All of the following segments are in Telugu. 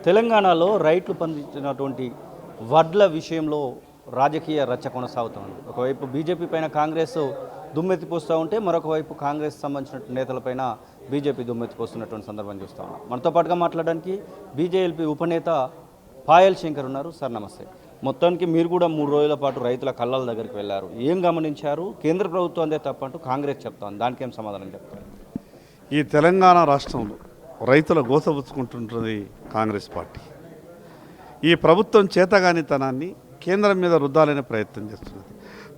తెలంగాణలో రైతులు పండించినటువంటి వడ్ల విషయంలో రాజకీయ రచ్చ కొనసాగుతోంది. ఒకవైపు బీజేపీ పైన కాంగ్రెస్ దుమ్మెత్తిపోస్తూ ఉంటే మరొక వైపు కాంగ్రెస్ సంబంధించిన నేతలపైన బీజేపీ దుమ్మెత్తిపోస్తున్నటువంటి సందర్భం చూస్తూ ఉన్నాం. మనతో పాటుగా మాట్లాడడానికి బీజేఎల్పీ ఉపనేత పాయల్ శంకర్ ఉన్నారు. సార్ నమస్తే. మొత్తానికి మీరు కూడా 3 రోజుల పాటు రైతుల కళ్ళల దగ్గరికి వెళ్ళారు. ఏం గమనించారు? కేంద్ర ప్రభుత్వం అందే తప్పంటూ కాంగ్రెస్ చెప్తాను, దానికి ఏం సమాధానం చెప్తారు? ఈ తెలంగాణ రాష్ట్రంలో రైతుల గోసపుచ్చుకుంటుంటుంది కాంగ్రెస్ పార్టీ. ఈ ప్రభుత్వం చేతగానితనాన్ని కేంద్రం మీద రుద్దాలనే ప్రయత్నం చేస్తున్నది.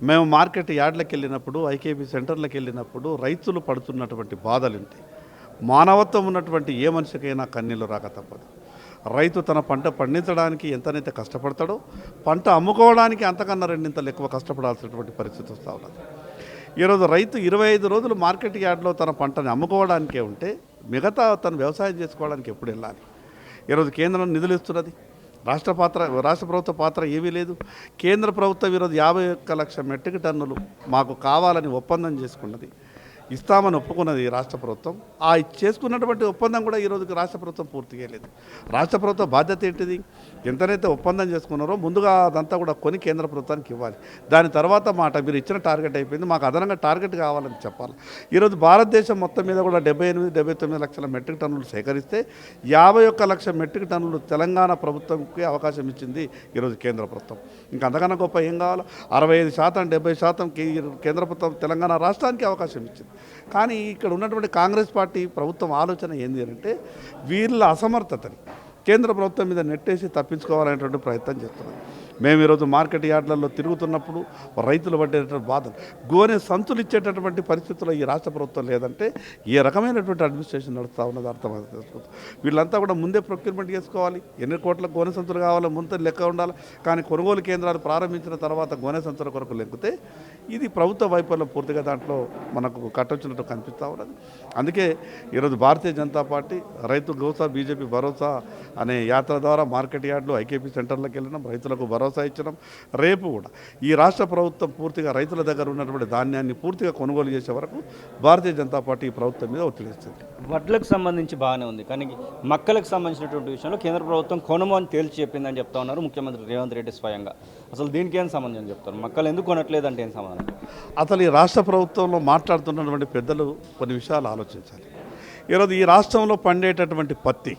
మేము మార్కెట్ యార్డ్లకు వెళ్ళినప్పుడు, ఐకేపీ సెంటర్లకు వెళ్ళినప్పుడు రైతులు పడుతున్నటువంటి బాధలుంటాయి. మానవత్వం ఉన్నటువంటి ఏ మనిషికైనా కన్నీళ్ళు రాక తప్పదు. రైతు తన పంట పండించడానికి ఎంతనైతే కష్టపడతాడో, పంట అమ్ముకోవడానికి అంతకన్నా రెండింతలు ఎక్కువ కష్టపడాల్సినటువంటి పరిస్థితి వస్తూ ఉన్నది. ఈరోజు రైతు 25 రోజులు మార్కెట్ యార్డ్లో తన పంటని అమ్ముకోవడానికే ఉంటే మిగతా తను వ్యవసాయం చేసుకోవడానికి ఎప్పుడు వెళ్ళాలి? ఈరోజు కేంద్రం నిధులు ఇస్తున్నది, రాష్ట్ర ప్రభుత్వ పాత్ర ఏమీ లేదు. కేంద్ర ప్రభుత్వం ఈరోజు 51 లక్షల మెట్రిక్ టన్నులు మాకు కావాలని ఒప్పందం చేసుకున్నది, ఇస్తామని ఒప్పుకున్నది రాష్ట్ర ప్రభుత్వం. ఆ చేసుకున్నటువంటి ఒప్పందం కూడా ఈరోజు రాష్ట్ర ప్రభుత్వం పూర్తి చేయలేదు. రాష్ట్ర ప్రభుత్వ బాధ్యత ఏంటిది? ఎంతనైతే ఒప్పందం చేసుకున్నారో ముందుగా అదంతా కూడా కొని కేంద్ర ప్రభుత్వానికి ఇవ్వాలి. దాని తర్వాత మాట మీరు ఇచ్చిన టార్గెట్ అయిపోయింది, మాకు అదనంగా టార్గెట్ కావాలని చెప్పాలి. ఈరోజు భారతదేశం మొత్తం మీద కూడా 78-79 లక్షల మెట్రిక్ టన్నులు సేకరిస్తే 51 లక్షల మెట్రిక్ టన్నులు తెలంగాణ ప్రభుత్వంకి అవకాశం ఇచ్చింది ఈరోజు కేంద్ర ప్రభుత్వం. ఇంకా అంతకన్నా గొప్ప ఏం కావాలో? 65%, 70% కేంద్ర ప్రభుత్వం తెలంగాణ రాష్ట్రానికి అవకాశం ఇచ్చింది. కానీ ఇక్కడ ఉన్నటువంటి కాంగ్రెస్ పార్టీ ప్రభుత్వం ఆలోచన ఏంది అంటే వీళ్ళ అసమర్థతని కేంద్ర ప్రభుత్వం మీద నెట్టేసి తప్పించుకోవాలనేటువంటి ప్రయత్నం చేస్తున్నారు. మేము ఈరోజు మార్కెట్ యార్డ్లలో తిరుగుతున్నప్పుడు రైతులు పడేటువంటి బాధలు, గోనె సంచులు ఇచ్చేటటువంటి పరిస్థితుల్లో ఈ రాష్ట్ర ప్రభుత్వం లేదంటే ఏ రకమైనటువంటి అడ్మినిస్ట్రేషన్ నడుస్తూ ఉన్నది అర్థమవుతుంది. వీళ్ళంతా కూడా ముందే ప్రొక్యూర్మెంట్ చేసుకోవాలి. ఎన్ని కోట్ల గోనె సంచులు కావాలో ముందు లెక్క ఉండాలి. కానీ కొనుగోలు కేంద్రాలు ప్రారంభించిన తర్వాత గోనె సంచుల కొరకు లెక్కితే ఇది ప్రభుత్వ వైఫల్యం పూర్తిగా దాంట్లో మనకు కట్టొచ్చినట్టు కనిపిస్తూ ఉన్నది. అందుకే ఈరోజు భారతీయ జనతా పార్టీ రైతు గోసా బీజేపీ భరోసా అనే యాత్ర ద్వారా మార్కెట్ యార్డ్లు ఐకేపీ సెంటర్లకు వెళ్ళినాం, రైతులకు భరోసా ఇచ్చడం. రేపు కూడా ఈ రాష్ట్ర ప్రభుత్వం పూర్తిగా రైతుల దగ్గర ఉన్నటువంటి ధాన్యాన్ని పూర్తిగా కొనుగోలు చేసే వరకు భారతీయ జనతా పార్టీ ఈ ప్రభుత్వం మీద ఒత్తిడి ఇస్తుంది. వడ్లకు సంబంధించి బాగానే ఉంది, కానీ మక్కలకు సంబంధించినటువంటి విషయంలో కేంద్ర ప్రభుత్వం కొనుము అని తేల్చి చెప్పిందని చెప్తా ఉన్నారు ముఖ్యమంత్రి రేవంత్ రెడ్డి స్వయంగా. అసలు దీనికి ఏం సంబంధం చెప్తారు? మక్కలు ఎందుకు కొనట్లేదంటే ఏం సమాధానం? అసలు ఈ రాష్ట్ర ప్రభుత్వంలో మాట్లాడుతున్నటువంటి పెద్దలు కొన్ని విషయాలు ఆలోచించాలి. ఈరోజు ఈ రాష్ట్రంలో పండేటటువంటి పత్తి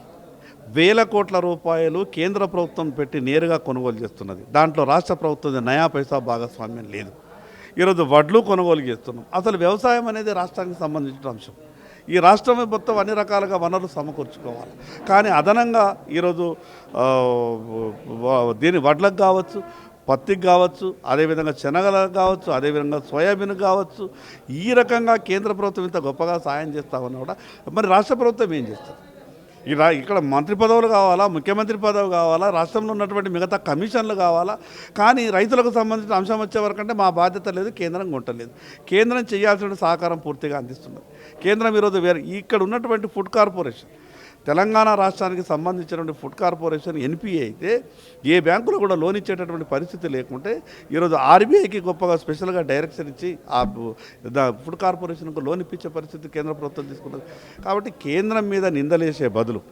1000 కోట్ల రూపాయలు కేంద్ర ప్రభుత్వం పెట్టి నేరుగా కొనుగోలు చేస్తున్నది. దాంట్లో రాష్ట్ర ప్రభుత్వం నయా పైసా భాగస్వామ్యం లేదు. ఈరోజు వడ్లు కొనుగోలు చేస్తున్నాం. అసలు వ్యవసాయం అనేది రాష్ట్రానికి సంబంధించిన అంశం. ఈ రాష్ట్రం మొత్తం అన్ని రకాలుగా వనరులు సమకూర్చుకోవాలి. కానీ అదనంగా ఈరోజు దీని వడ్లకు కావచ్చు, పత్తికి కావచ్చు, అదేవిధంగా శనగలకు కావచ్చు, అదేవిధంగా సోయాబీన్ కావచ్చు, ఈ రకంగా కేంద్ర ప్రభుత్వం ఇంత గొప్పగా సాయం చేస్తా ఉన్నా కూడా మరి రాష్ట్ర ప్రభుత్వం ఏం చేస్తుంది? ఇక్కడ మంత్రి పదవులు కావాలా, ముఖ్యమంత్రి పదవి కావాలా, రాష్ట్రంలో ఉన్నటువంటి మిగతా కమిషన్లు కావాలా? కానీ రైతులకు సంబంధించిన అంశం వచ్చే వరకంటే మా బాధ్యత లేదు, కేంద్రం కొంటలేదు. కేంద్రం చేయాల్సిన సహకారం పూర్తిగా అందిస్తున్నది. కేంద్రం ఈరోజు ఇక్కడ ఉన్నటువంటి ఫుడ్ కార్పొరేషన్, తెలంగాణ రాష్ట్రానికి సంబంధించినటువంటి ఫుడ్ కార్పొరేషన్ ఎన్పిఏ అయితే ఏ బ్యాంకులో కూడా లోన్ ఇచ్చేటటువంటి పరిస్థితి లేకుంటే ఈరోజు ఆర్బీఐకి గొప్పగా స్పెషల్గా డైరెక్షన్ ఇచ్చి ఆ ఫుడ్ కార్పొరేషన్కు లోన్ ఇప్పించే పరిస్థితి కేంద్ర ప్రభుత్వం తీసుకున్నది. కాబట్టి కేంద్రం మీద నిందలేసే బదులు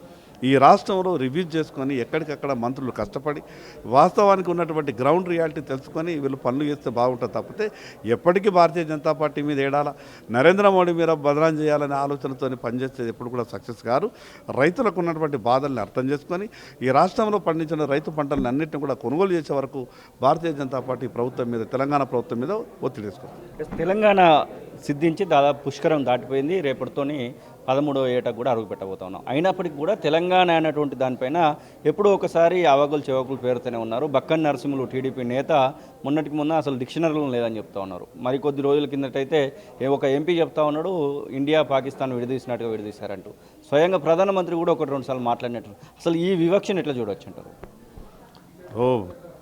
ఈ రాష్ట్రంలో రివ్యూ చేసుకొని ఎక్కడికక్కడ మంత్రులు కష్టపడి వాస్తవానికి ఉన్నటువంటి గ్రౌండ్ రియాలిటీ తెలుసుకొని వీళ్ళు పనులు చేస్తే బాగుంటుంది. తప్పితే ఎప్పటికీ భారతీయ జనతా పార్టీ మీద ఏడాలా, నరేంద్ర మోడీ మీద బదనాం చేయాలనే ఆలోచనతో పనిచేస్తే ఎప్పుడు కూడా సక్సెస్ కాదు. రైతులకు ఉన్నటువంటి బాధల్ని అర్థం చేసుకొని ఈ రాష్ట్రంలో పండించిన రైతు పంటలను అన్నింటినీ కూడా కొనుగోలు చేసే వరకు భారతీయ జనతా పార్టీ ప్రభుత్వం మీద, తెలంగాణ ప్రభుత్వం మీద ఒత్తిడి వేసుకుంది. తెలంగాణ సిద్ధించి దాదాపు పుష్కరం దాటిపోయింది. రేపటితోని 13వ ఏటకు కూడా అడుగు పెట్టబోతా ఉన్నాం. అయినప్పటికీ కూడా తెలంగాణ అనేటువంటి దానిపైన ఎప్పుడో ఒకసారి అవగులు చెవకులు పేరుతూనే ఉన్నారు. బక్కన్ నరసింహులు టీడీపీ నేత మొన్నటికి మొన్న అసలు డిక్షనరీలో లేదని చెప్తా ఉన్నారు. మరికొద్ది రోజుల కిందటైతే ఒక ఎంపీ చెప్తా ఉన్నాడు, ఇండియా పాకిస్తాన్ విడదీసినట్టుగా విడదీశారంటూ. స్వయంగా ప్రధానమంత్రి కూడా 1-2 సార్లు మాట్లాడినట్టు. అసలు ఈ వివక్షను ఎట్లా చూడవచ్చు అంటారు?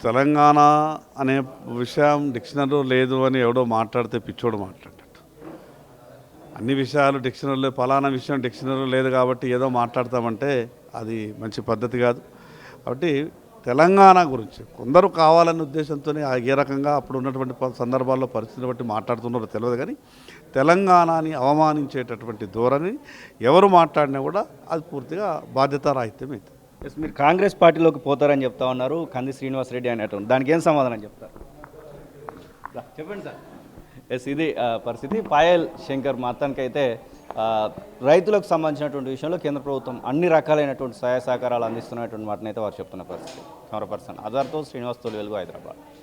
తెలంగాణ అనే విషయం డిక్షనరీలో లేదు అని ఎవడో మాట్లాడితే పిచ్చోడు మాట్లాడటట్టు. అన్ని విషయాలు డిక్షనరీలో, ఫలానా విషయం డిక్షనరీలో లేదు కాబట్టి ఏదో మాట్లాడతామంటే అది మంచి పద్ధతి కాదు. కాబట్టి తెలంగాణ గురించి కొందరు కావాలనే ఉద్దేశంతో ఏ రకంగా అప్పుడు ఉన్నటువంటి సందర్భాల్లో పరిస్థితిని బట్టి మాట్లాడుతున్నారో తెలియదు. కానీ తెలంగాణని అవమానించేటటువంటి ధోరణి ఎవరు మాట్లాడినా కూడా అది పూర్తిగా బాధ్యతారాహిత్యం అవుతుంది. ఎస్, మీరు కాంగ్రెస్ పార్టీలోకి పోతారని చెప్తా ఉన్నారు, కంది శ్రీనివాస్ రెడ్డి అనేటువంటి దానికి ఏం సమాధానం చెప్తారు? చెప్పండి సార్. ఎస్, ఇది పరిస్థితి. పాయల్ శంకర్ మొత్తానికైతే రైతులకు సంబంధించినటువంటి విషయంలో కేంద్ర ప్రభుత్వం అన్ని రకాలైనటువంటి సహాయ సహకారాలు అందిస్తున్నటువంటి వాటిని అయితే వారు చెప్తున్న పరిస్థితి. కెమెరా పర్సన్ అజర్తో శ్రీనివాస్ తొలి వెలుగు, హైదరాబాద్.